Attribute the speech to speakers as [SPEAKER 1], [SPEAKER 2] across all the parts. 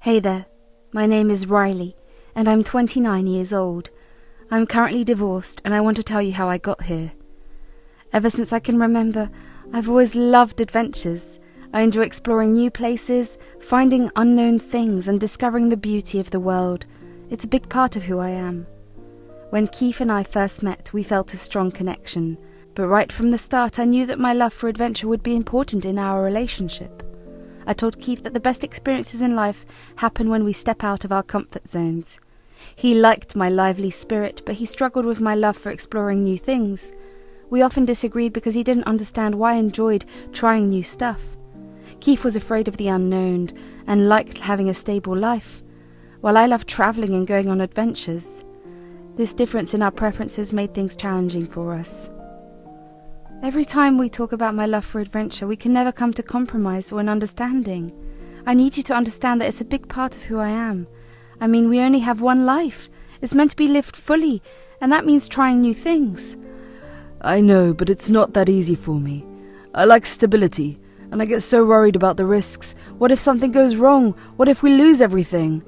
[SPEAKER 1] Hey there, my name is Riley, and I'm 29 years old. I'm currently divorced, and I want to tell you how I got here. Ever since I can remember, I've always loved adventures. I enjoy exploring new places, finding unknown things, and discovering the beauty of the world. It's a big part of who I am. When Keith and I first met, we felt a strong connection, but right from the start I knew that my love for adventure would be important in our relationship. I told Keith that the best experiences in life happen when we step out of our comfort zones. He liked my lively spirit, but he struggled with my love for exploring new things. We often disagreed because he didn't understand why I enjoyed trying new stuff. Keith was afraid of the unknown and liked having a stable life, while I loved travelling and going on adventures. This difference in our preferences made things challenging for us. Every time we talk about my love for adventure, we can never come to compromise or an understanding. I need you to understand that it's a big part of who I am. I mean, we only have one life. It's meant to be lived fully, and that means trying new things.
[SPEAKER 2] I know, but it's not that easy for me. I like stability, and I get so worried about the risks. What if something goes wrong? What if we lose everything?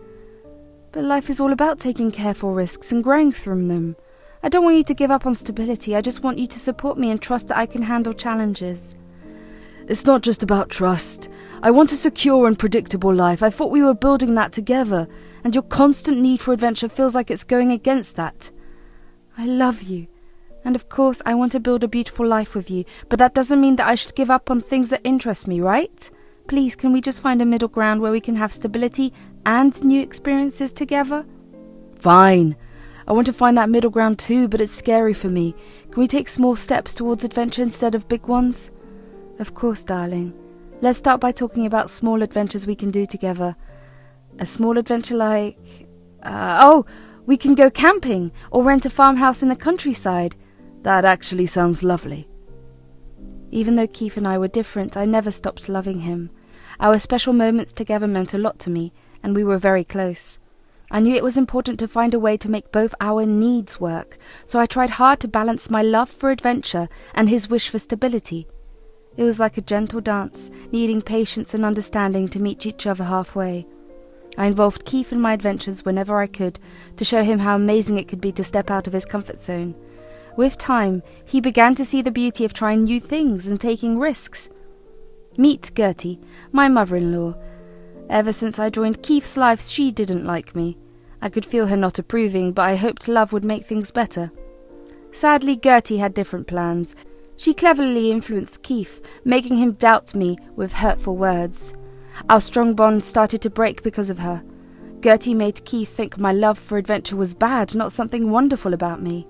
[SPEAKER 1] But life is all about taking careful risks and growing from them. I don't want you to give up on stability. I just want you to support me and trust that I can handle challenges.
[SPEAKER 2] It's not just about trust. I want a secure and predictable life. I thought we were building that together, and your constant need for adventure feels like it's going against that.
[SPEAKER 1] I love you, and of course I want to build a beautiful life with you, but that doesn't mean that I should give up on things that interest me, right? Please, can we just find a middle ground where we can have stability and new experiences together?
[SPEAKER 2] Fine. I want to find that middle ground too, but it's scary for me. Can we take small steps towards adventure instead of big ones?
[SPEAKER 1] Of course, darling. Let's start by talking about small adventures we can do together. A small adventure like... we can go camping or rent a farmhouse in the countryside.
[SPEAKER 2] That actually sounds lovely.
[SPEAKER 1] Even though Keith and I were different, I never stopped loving him. Our special moments together meant a lot to me, and we were very close. I knew it was important to find a way to make both our needs work, so I tried hard to balance my love for adventure and his wish for stability. It was like a gentle dance, needing patience and understanding to meet each other halfway. I involved Keith in my adventures whenever I could, to show him how amazing it could be to step out of his comfort zone. With time, he began to see the beauty of trying new things and taking risks. Meet Gertie, my mother-in-law. Ever since I joined Keith's life, she didn't like me. I could feel her not approving, but I hoped love would make things better. Sadly, Gertie had different plans. She cleverly influenced Keith, making him doubt me with hurtful words. Our strong bond started to break because of her. Gertie made Keith think my love for adventure was bad, not something wonderful about me.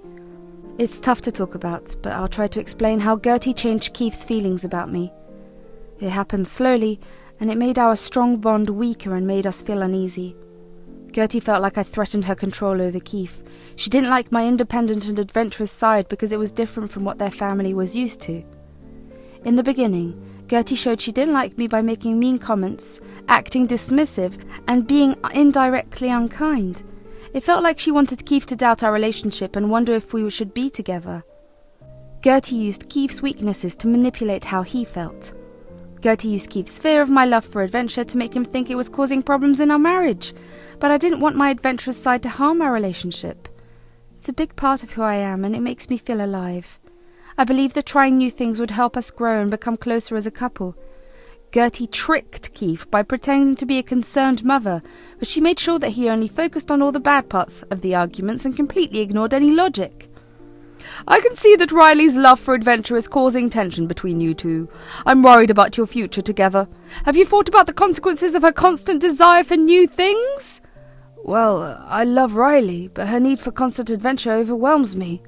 [SPEAKER 1] It's tough to talk about, but I'll try to explain how Gertie changed Keith's feelings about me. It happened slowly, and it made our strong bond weaker and made us feel uneasy. Gertie felt like I threatened her control over Keith. She didn't like my independent and adventurous side because it was different from what their family was used to. In the beginning, Gertie showed she didn't like me by making mean comments, acting dismissive, and being indirectly unkind. It felt like she wanted Keith to doubt our relationship and wonder if we should be together. Gertie used Keith's weaknesses to manipulate how he felt. Gertie used Keith's fear of my love for adventure to make him think it was causing problems in our marriage, but I didn't want my adventurous side to harm our relationship. It's a big part of who I am, and it makes me feel alive. I believe that trying new things would help us grow and become closer as a couple. Gertie tricked Keith by pretending to be a concerned mother, but she made sure that he only focused on all the bad parts of the arguments and completely ignored any logic.
[SPEAKER 2] I can see that Riley's love for adventure is causing tension between you two. I'm worried about your future together. Have you thought about the consequences of her constant desire for new things?
[SPEAKER 1] Well, I love Riley, but her need for constant adventure overwhelms me.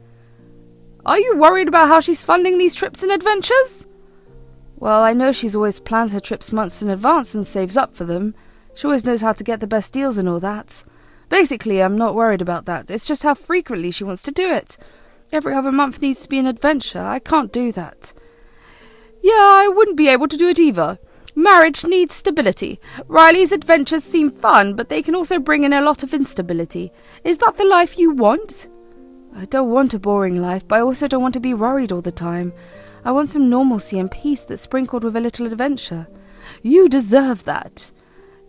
[SPEAKER 2] Are you worried about how she's funding these trips and adventures?
[SPEAKER 1] Well, I know she's always plans her trips months in advance and saves up for them. She always knows how to get the best deals and all that. Basically, I'm not worried about that. It's just how frequently she wants to do it. Every other month needs to be an adventure. I can't do that.
[SPEAKER 2] Yeah, I wouldn't be able to do it either. Marriage needs stability. Riley's adventures seem fun, but they can also bring in a lot of instability. Is that the life you want?
[SPEAKER 1] I don't want a boring life, but I also don't want to be worried all the time. I want some normalcy and peace that's sprinkled with a little adventure.
[SPEAKER 2] You deserve that.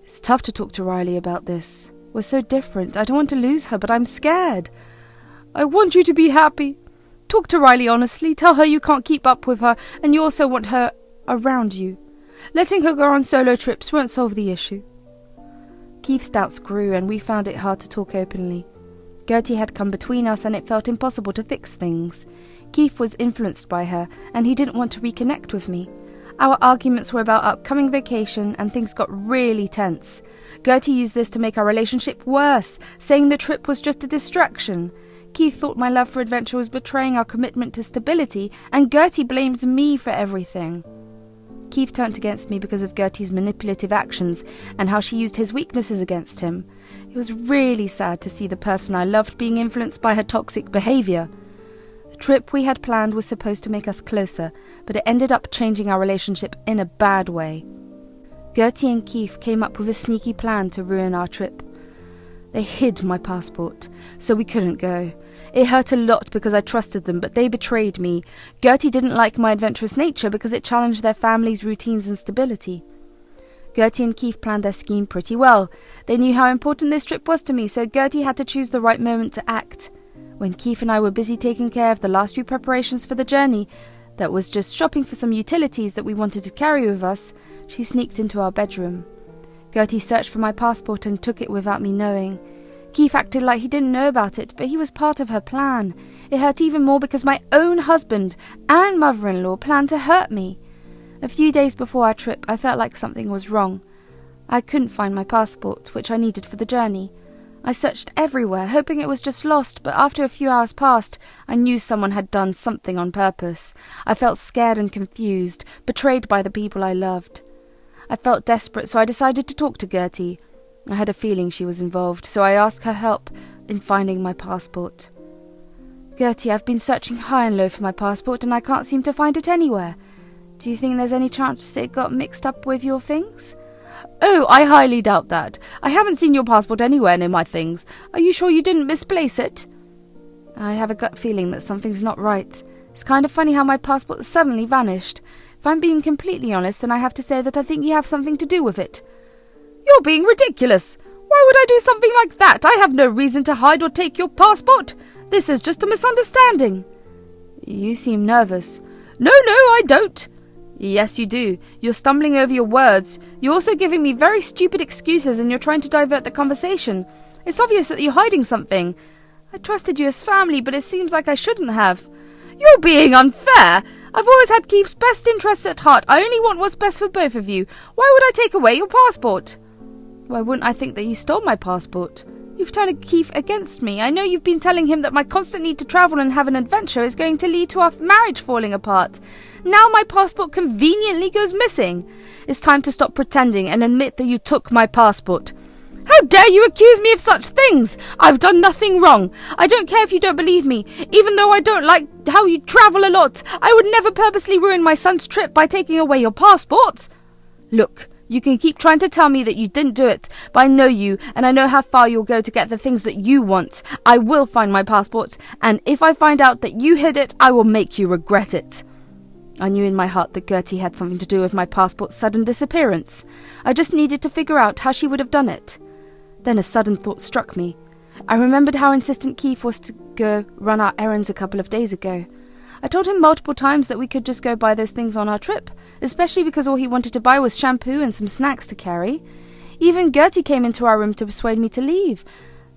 [SPEAKER 1] It's tough to talk to Riley about this. We're so different. I don't want to lose her, but I'm scared.
[SPEAKER 2] I want you to be happy. Talk to Riley honestly. Tell her you can't keep up with her, and you also want her around you. Letting her go on solo trips won't solve the issue.
[SPEAKER 1] Keith's doubts grew, and we found it hard to talk openly. Gertie had come between us, and it felt impossible to fix things. Keith was influenced by her, and he didn't want to reconnect with me. Our arguments were about upcoming vacation, and things got really tense. Gertie used this to make our relationship worse, saying the trip was just a distraction. Keith thought my love for adventure was betraying our commitment to stability, and Gertie blamed me for everything. Keith turned against me because of Gertie's manipulative actions and how she used his weaknesses against him. It was really sad to see the person I loved being influenced by her toxic behaviour. The trip we had planned was supposed to make us closer, but it ended up changing our relationship in a bad way. Gertie and Keith came up with a sneaky plan to ruin our trip. They hid my passport, so we couldn't go. It hurt a lot because I trusted them, but they betrayed me. Gertie didn't like my adventurous nature because it challenged their family's routines and stability. Gertie and Keith planned their scheme pretty well. They knew how important this trip was to me, so Gertie had to choose the right moment to act. When Keith and I were busy taking care of the last few preparations for the journey, that was just shopping for some utilities that we wanted to carry with us, she sneaked into our bedroom. Gertie searched for my passport and took it without me knowing. Keith acted like he didn't know about it, but he was part of her plan. It hurt even more because my own husband and mother-in-law planned to hurt me. A few days before our trip, I felt like something was wrong. I couldn't find my passport, which I needed for the journey. I searched everywhere, hoping it was just lost, but after a few hours passed, I knew someone had done something on purpose. I felt scared and confused, betrayed by the people I loved. I felt desperate, so I decided to talk to Gertie. I had a feeling she was involved, so I asked her help in finding my passport. Gertie, I've been searching high and low for my passport, and I can't seem to find it anywhere. Do you think there's any chance it got mixed up with your things?
[SPEAKER 2] Oh, I highly doubt that. I haven't seen your passport anywhere near my things. Are you sure you didn't misplace it?
[SPEAKER 1] I have a gut feeling that something's not right. It's kind of funny how my passport suddenly vanished. If I'm being completely honest, then I have to say that I think you have something to do with it.
[SPEAKER 2] You're being ridiculous. Why would I do something like that? I have no reason to hide or take your passport. This is just a misunderstanding.
[SPEAKER 1] You seem nervous.
[SPEAKER 2] No, I don't. Yes, you do. You're stumbling over your words. You're also giving me very stupid excuses, and you're trying to divert the conversation. It's obvious that you're hiding something. I trusted you as family, but it seems like I shouldn't have. You're being unfair. I've always had Keith's best interests at heart. I only want what's best for both of you. Why would I take away your passport?
[SPEAKER 1] Why wouldn't I think that you stole my passport? You've turned Keith against me. I know you've been telling him that my constant need to travel and have an adventure is going to lead to our marriage falling apart. Now my passport conveniently goes missing. It's time to stop pretending and admit that you took my passport.
[SPEAKER 2] How dare you accuse me of such things? I've done nothing wrong. I don't care if you don't believe me. Even though I don't like how you travel a lot, I would never purposely ruin my son's trip by taking away your passport.
[SPEAKER 1] Look, you can keep trying to tell me that you didn't do it, but I know you, and I know how far you'll go to get the things that you want. I will find my passport, and if I find out that you hid it, I will make you regret it. I knew in my heart that Gertie had something to do with my passport's sudden disappearance. I just needed to figure out how she would have done it. Then a sudden thought struck me. I remembered how insistent Keith was to go run our errands a couple of days ago. I told him multiple times that we could just go buy those things on our trip, especially because all he wanted to buy was shampoo and some snacks to carry. Even Gertie came into our room to persuade me to leave,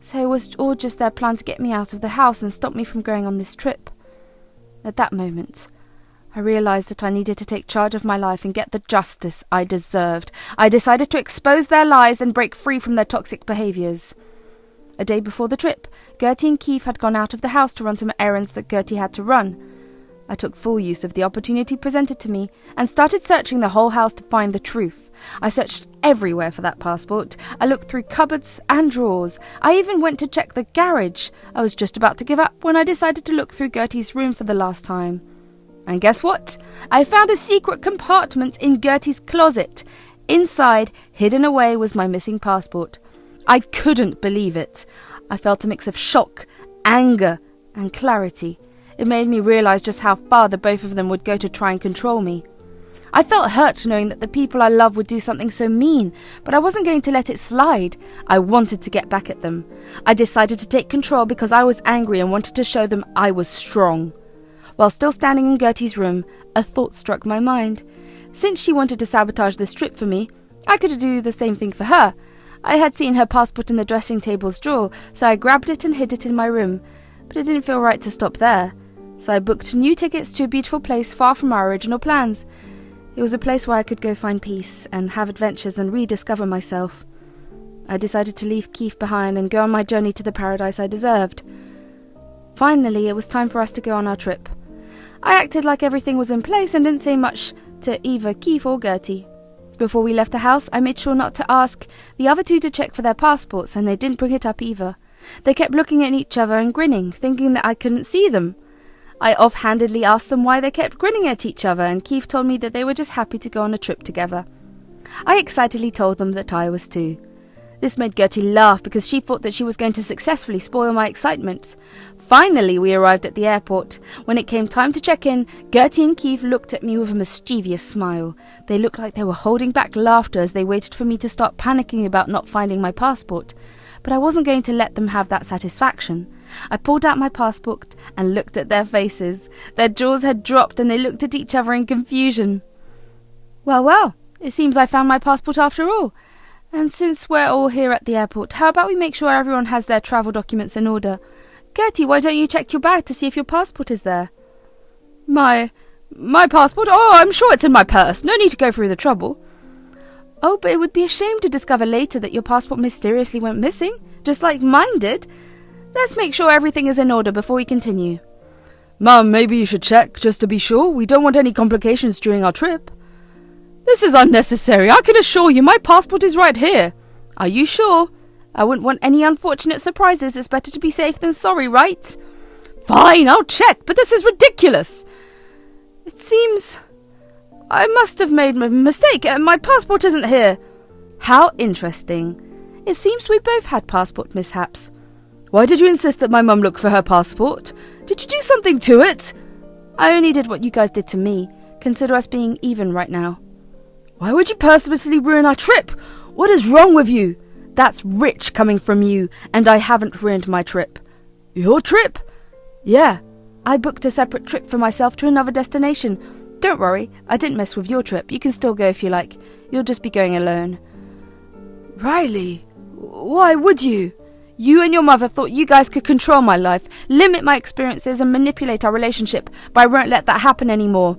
[SPEAKER 1] so it was all just their plan to get me out of the house and stop me from going on this trip. At that moment, I realized that I needed to take charge of my life and get the justice I deserved. I decided to expose their lies and break free from their toxic behaviours. A day before the trip, Gertie and Keith had gone out of the house to run some errands that Gertie had to run. I took full use of the opportunity presented to me and started searching the whole house to find the truth. I searched everywhere for that passport. I looked through cupboards and drawers. I even went to check the garage. I was just about to give up when I decided to look through Gertie's room for the last time. And guess what? I found a secret compartment in Gertie's closet. Inside, hidden away, was my missing passport. I couldn't believe it. I felt a mix of shock, anger, and clarity. It made me realize just how far the both of them would go to try and control me. I felt hurt knowing that the people I love would do something so mean, but I wasn't going to let it slide. I wanted to get back at them. I decided to take control because I was angry and wanted to show them I was strong. While still standing in Gertie's room, a thought struck my mind. Since she wanted to sabotage this trip for me, I could do the same thing for her. I had seen her passport in the dressing table's drawer, so I grabbed it and hid it in my room. But it didn't feel right to stop there. So I booked new tickets to a beautiful place far from our original plans. It was a place where I could go find peace and have adventures and rediscover myself. I decided to leave Keith behind and go on my journey to the paradise I deserved. Finally, it was time for us to go on our trip. I acted like everything was in place and didn't say much to either Keith or Gertie. Before we left the house, I made sure not to ask the other two to check for their passports, and they didn't bring it up either. They kept looking at each other and grinning, thinking that I couldn't see them. I offhandedly asked them why they kept grinning at each other, and Keith told me that they were just happy to go on a trip together. I excitedly told them that I was too. This made Gertie laugh because she thought that she was going to successfully spoil my excitement. Finally, we arrived at the airport. When it came time to check in, Gertie and Keith looked at me with a mischievous smile. They looked like they were holding back laughter as they waited for me to start panicking about not finding my passport. But I wasn't going to let them have that satisfaction. I pulled out my passport and looked at their faces. Their jaws had dropped and they looked at each other in confusion. Well, it seems I found my passport after all. And since we're all here at the airport, how about we make sure everyone has their travel documents in order? Gertie, why don't you check your bag to see if your passport is there?
[SPEAKER 2] My passport? Oh, I'm sure it's in my purse. No need to go through the trouble.
[SPEAKER 1] Oh, but it would be a shame to discover later that your passport mysteriously went missing, just like mine did. Let's make sure everything is in order before we continue.
[SPEAKER 2] Mum, maybe you should check, just to be sure. We don't want any complications during our trip. This is unnecessary. I can assure you my passport is right here.
[SPEAKER 1] Are you sure? I wouldn't want any unfortunate surprises. It's better to be safe than sorry, right?
[SPEAKER 2] Fine, I'll check, but this is ridiculous. It seems I must have made a mistake. My passport isn't here.
[SPEAKER 1] How interesting. It seems we both had passport mishaps.
[SPEAKER 2] Why did you insist that my mum look for her passport? Did you do something to it?
[SPEAKER 1] I only did what you guys did to me. Consider us being even right now.
[SPEAKER 2] Why would you purposely ruin our trip? What is wrong with you?
[SPEAKER 1] That's rich coming from you, and I haven't ruined my trip.
[SPEAKER 2] Your trip?
[SPEAKER 1] Yeah, I booked a separate trip for myself to another destination. Don't worry, I didn't mess with your trip. You can still go if you like. You'll just be going alone.
[SPEAKER 2] Riley, why would you?
[SPEAKER 1] You and your mother thought you guys could control my life, limit my experiences, and manipulate our relationship, but I won't let that happen anymore.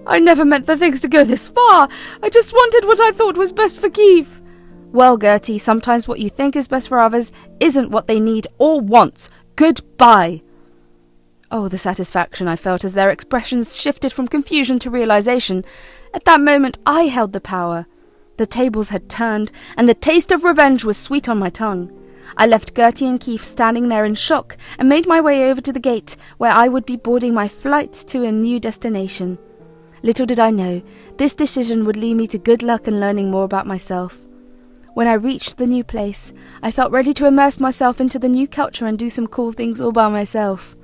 [SPEAKER 2] I never meant for things to go this far. I just wanted what I thought was best for Keith.
[SPEAKER 1] Well, Gertie, sometimes what you think is best for others isn't what they need or want. Goodbye. Oh, the satisfaction I felt as their expressions shifted from confusion to realization. At that moment, I held the power. The tables had turned, and the taste of revenge was sweet on my tongue. I left Gertie and Keith standing there in shock and made my way over to the gate where I would be boarding my flight to a new destination. Little did I know, this decision would lead me to good luck and learning more about myself. When I reached the new place, I felt ready to immerse myself into the new culture and do some cool things all by myself.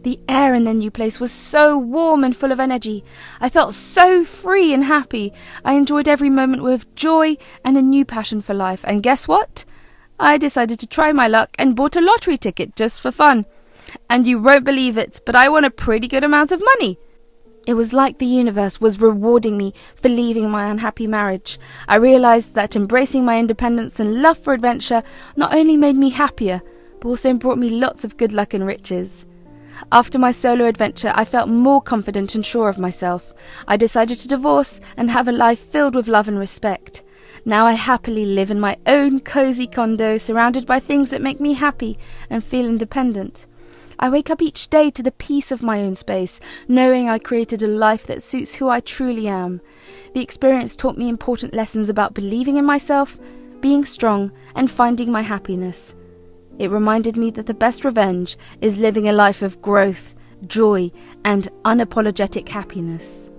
[SPEAKER 1] The air in the new place was so warm and full of energy. I felt so free and happy. I enjoyed every moment with joy and a new passion for life. And guess what? I decided to try my luck and bought a lottery ticket just for fun. And you won't believe it, but I won a pretty good amount of money. It was like the universe was rewarding me for leaving my unhappy marriage. I realized that embracing my independence and love for adventure not only made me happier, but also brought me lots of good luck and riches. After my solo adventure, I felt more confident and sure of myself. I decided to divorce and have a life filled with love and respect. Now I happily live in my own cozy condo, surrounded by things that make me happy and feel independent. I wake up each day to the peace of my own space, knowing I created a life that suits who I truly am. The experience taught me important lessons about believing in myself, being strong, and finding my happiness. It reminded me that the best revenge is living a life of growth, joy, and unapologetic happiness.